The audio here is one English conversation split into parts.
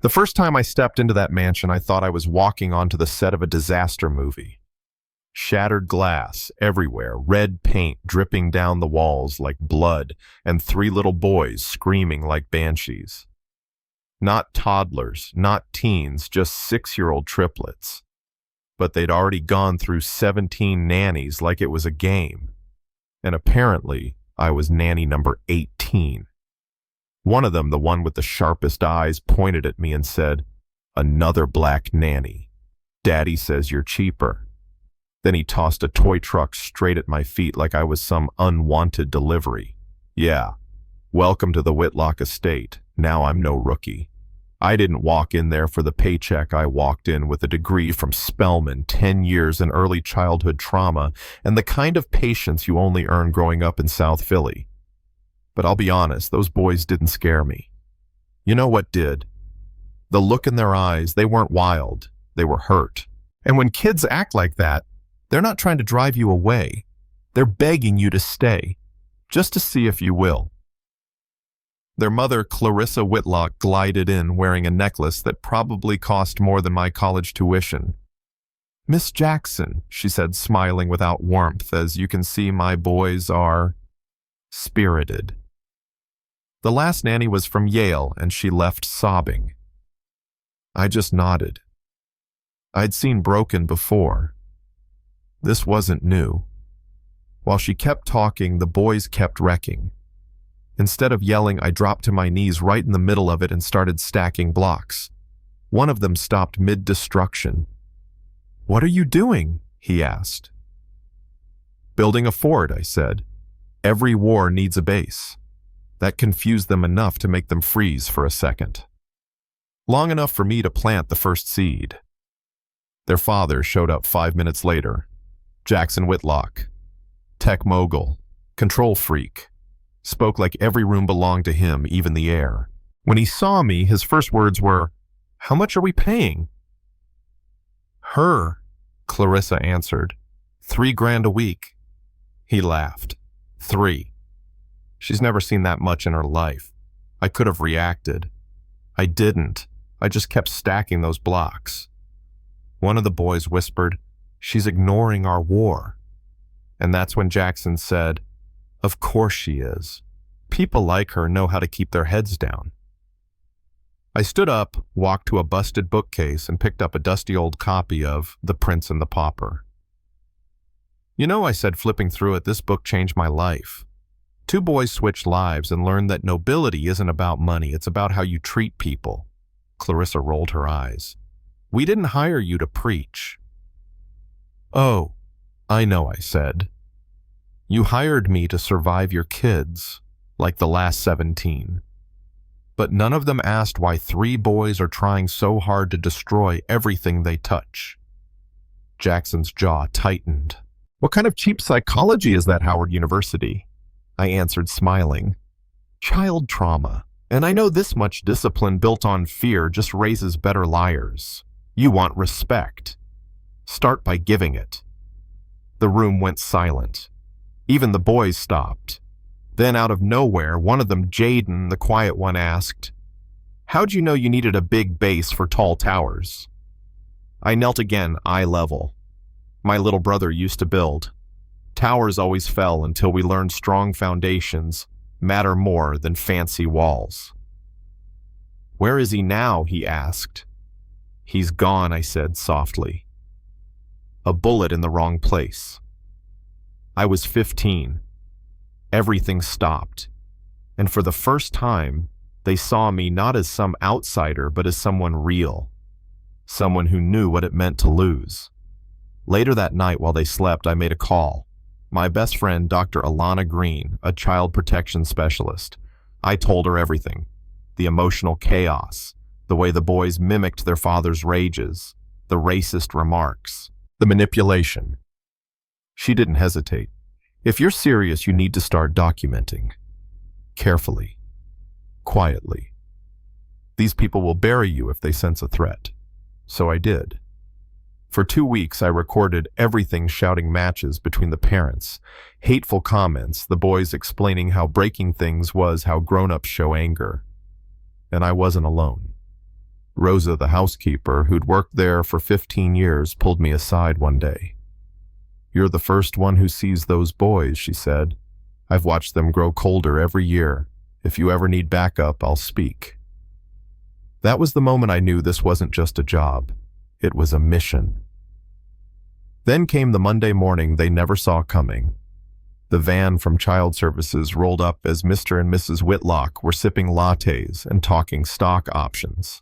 The first time I stepped into that mansion, I thought I was walking onto the set of a disaster movie. Shattered glass everywhere, red paint dripping down the walls like blood, and three little boys screaming like banshees. Not toddlers, not teens, just 6-year-old triplets. But they'd already gone through 17 nannies like it was a game. And apparently, I was nanny number 18. One of them, the one with the sharpest eyes, pointed at me and said, "Another black nanny. Daddy says you're cheaper." Then he tossed a toy truck straight at my feet like I was some unwanted delivery. Yeah, welcome to the Whitlock estate. Now I'm no rookie. I didn't walk in there for the paycheck. I walked in with a degree from Spelman, 10 years in early childhood trauma, and the kind of patience you only earn growing up in South Philly. But I'll be honest, those boys didn't scare me. You know what did? The look in their eyes. They weren't wild. They were hurt. And when kids act like that, they're not trying to drive you away. They're begging you to stay, just to see if you will. Their mother, Clarissa Whitlock, glided in wearing a necklace that probably cost more than my college tuition. "Miss Jackson," she said, smiling without warmth, "as you can see, my boys are spirited." The last nanny was from Yale, and she left sobbing. I just nodded. I'd seen broken before. This wasn't new. While she kept talking, the boys kept wrecking. Instead of yelling, I dropped to my knees right in the middle of it and started stacking blocks. One of them stopped mid-destruction. "What are you doing?" he asked. "Building a fort," I said. "Every war needs a base." That confused them enough to make them freeze for a second. Long enough for me to plant the first seed. Their father showed up 5 minutes later. Jackson Whitlock, tech mogul, control freak, spoke like every room belonged to him, even the air. When he saw me, his first words were, "How much are we paying?" "Her," Clarissa answered. $3,000 a week." He laughed. 3. She's never seen that much in her life. I could have reacted. I didn't. I just kept stacking those blocks. One of the boys whispered, "She's ignoring our war." And that's when Jackson said, "Of course she is. People like her know how to keep their heads down." I stood up, walked to a busted bookcase, and picked up a dusty old copy of The Prince and the Pauper. "You know," I said, flipping through it, "this book changed my life." 2 boys switched lives and learned that nobility isn't about money, it's about how you treat people. Clarissa rolled her eyes. "We didn't hire you to preach." "Oh, I know," I said. "You hired me to survive your kids, like the last 17. But none of them asked why 3 boys are trying so hard to destroy everything they touch." Jackson's jaw tightened. "What kind of cheap psychology is that, Howard University?" I answered, smiling. "Child trauma. And I know this much discipline built on fear just raises better liars. You want respect. Start by giving it." The room went silent. Even the boys stopped. Then out of nowhere, one of them, Jaden, the quiet one, asked, "How'd you know you needed a big base for tall towers?" I knelt again, eye level. My little brother used to build. Towers always fell until we learned strong foundations matter more than fancy walls. "Where is he now?" he asked. "He's gone," I said softly. A bullet in the wrong place. I was 15. Everything stopped. And for the first time, they saw me not as some outsider, but as someone real. Someone who knew what it meant to lose. Later that night while they slept, I made a call. My best friend, Dr. Alana Green, a child protection specialist. I told her everything. The emotional chaos, the way the boys mimicked their father's rages, the racist remarks, the manipulation. She didn't hesitate. "If you're serious, you need to start documenting. Carefully. Quietly. These people will bury you if they sense a threat." So I did. For 2 weeks, I recorded everything, shouting matches between the parents, hateful comments, the boys explaining how breaking things was how grown-ups show anger. And I wasn't alone. Rosa, the housekeeper, who'd worked there for 15 years, pulled me aside one day. "You're the first one who sees those boys," she said. "I've watched them grow colder every year. If you ever need backup, I'll speak." That was the moment I knew this wasn't just a job. It was a mission. Then came the Monday morning they never saw coming. The van from Child Services rolled up as Mr. and Mrs. Whitlock were sipping lattes and talking stock options.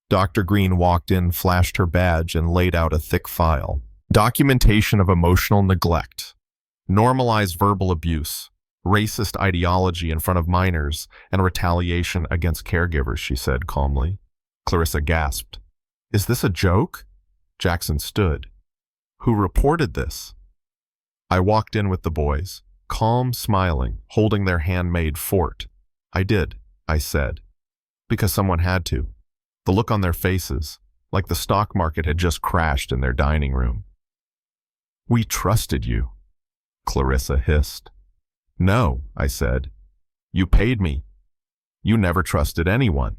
Dr. Green walked in, flashed her badge, and laid out a thick file. Documentation of emotional neglect, normalized verbal abuse, racist ideology in front of minors, and retaliation against caregivers, she said calmly. Clarissa gasped. "Is this a joke?" Jackson stood. "Who reported this?" I walked in with the boys, calm, smiling, holding their handmade fort. "I did," I said, "because someone had to." The look on their faces, like the stock market had just crashed in their dining room. "We trusted you," Clarissa hissed. "No," I said. "You paid me. You never trusted anyone."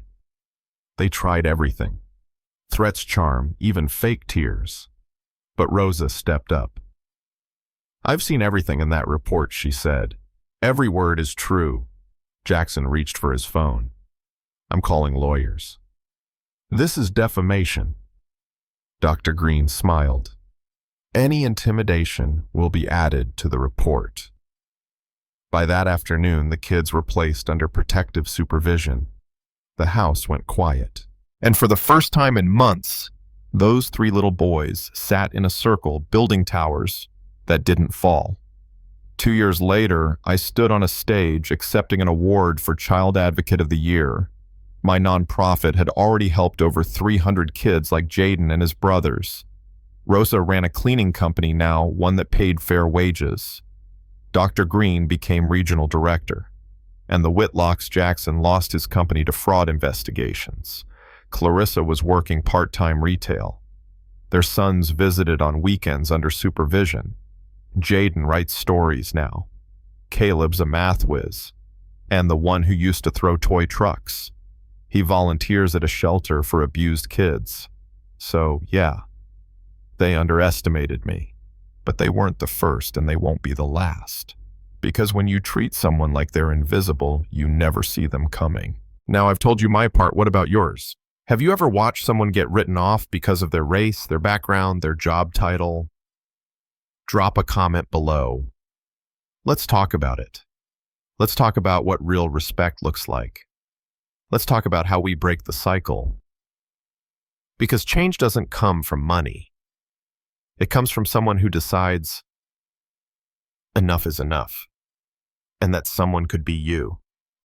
They tried everything. Threats, charm, even fake tears. But Rosa stepped up. "I've seen everything in that report," she said. "Every word is true." Jackson reached for his phone. "I'm calling lawyers." "This is defamation." Dr. Green smiled. "Any intimidation will be added to the report." By that afternoon, the kids were placed under protective supervision. The house went quiet. And for the first time in months, those three little boys sat in a circle building towers that didn't fall. 2 years later, I stood on a stage accepting an award for Child Advocate of the Year. My nonprofit had already helped over 300 kids like Jaden and his brothers. Rosa ran a cleaning company now, one that paid fair wages. Dr. Green became regional director, and the Whitlocks Jackson lost his company to fraud investigations. Clarissa was working part-time retail. Their sons visited on weekends under supervision. Jaden writes stories now. Caleb's a math whiz, and the one who used to throw toy trucks. He volunteers at a shelter for abused kids. So, yeah, they underestimated me. But they weren't the first, and they won't be the last. Because when you treat someone like they're invisible, you never see them coming. Now, I've told you my part. What about yours? Have you ever watched someone get written off because of their race, their background, their job title? Drop a comment below. Let's talk about it. Let's talk about what real respect looks like. Let's talk about how we break the cycle. Because change doesn't come from money. It comes from someone who decides enough is enough, and that someone could be you.